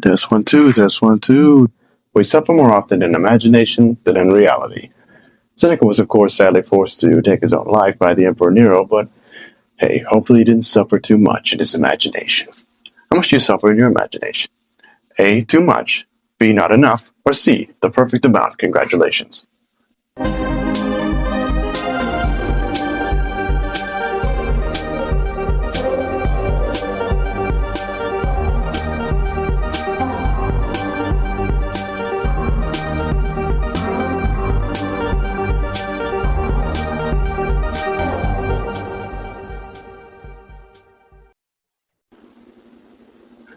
Test one, two, test one, two. We suffer more often in imagination than in reality. Seneca was, of course, sadly forced to take his own life by the Emperor Nero, but hey, hopefully he didn't suffer too much in his imagination. How much do you suffer in your imagination? A, too much. B, not enough. Or C, the perfect amount. Congratulations.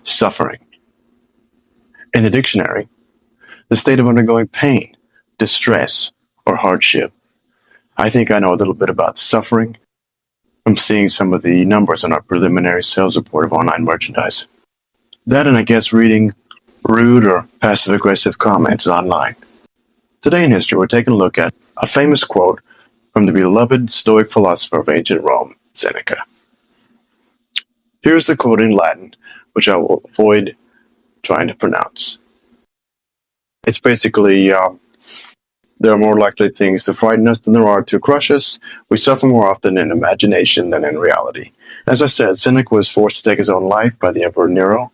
Suffering. In the dictionary, the state of undergoing pain, distress, or hardship. I think I know a little bit about suffering from seeing some of the numbers on our preliminary sales report of online merchandise. That and I guess reading rude or passive-aggressive comments online. Today in history, we're taking a look at a famous quote from the beloved Stoic philosopher of ancient Rome, Seneca. Here's the quote in Latin, which I will avoid trying to pronounce. It's basically, there are more likely things to frighten us than there are to crush us. We suffer more often in imagination than in reality. As I said, Seneca was forced to take his own life by the Emperor Nero.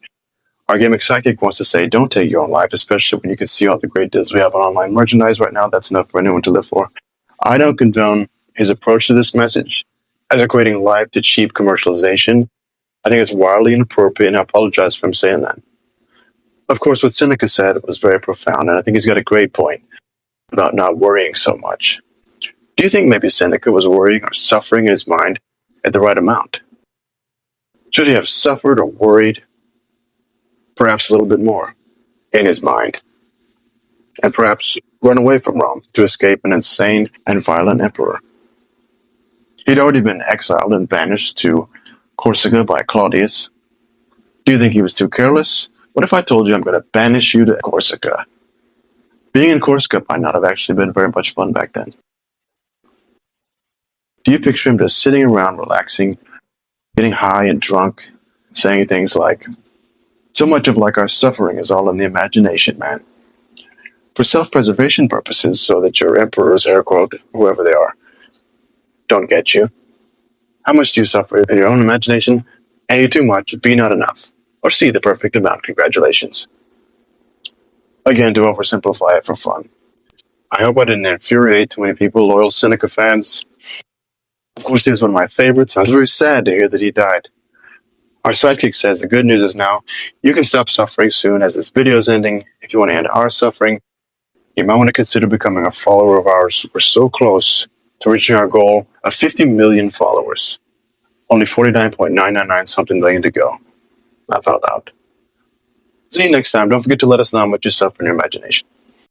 Our gimmick psychic wants to say, don't take your own life, especially when you can see all the great deals we have on online merchandise right now. That's enough for anyone to live for. I don't condone his approach to this message as equating life to cheap commercialization. I think it's wildly inappropriate, and I apologize for him saying that. Of course, what Seneca said was very profound, and I think he's got a great point about not worrying so much. Do you think maybe Seneca was worrying or suffering in his mind at the right amount? Should he have suffered or worried perhaps a little bit more in his mind, and perhaps run away from Rome to escape an insane and violent emperor? He'd already been exiled and banished to Corsica by Claudius. Do you think he was too careless? What if I told you I'm going to banish you to Corsica? Being in Corsica might not have actually been very much fun back then. Do you picture him just sitting around, relaxing, getting high and drunk, saying things like, so much of like our suffering is all in the imagination, man. For self-preservation purposes, so that your emperors, air quote, whoever they are, don't get you. How much do you suffer in your own imagination? A, too much, B, not enough. Or C, the perfect amount. Congratulations. Again, to oversimplify it for fun. I hope I didn't infuriate too many people, loyal Seneca fans. Of course, he was one of my favorites. I was very sad to hear that he died. Our sidekick says the good news is now you can stop suffering soon as this video is ending. If you want to end our suffering, you might want to consider becoming a follower of ours. We're so close to reaching our goal of 50 million followers. Only 49.999 something million to go. Laugh out loud. See you next time. Don't forget to let us know how much you suffer in your imagination.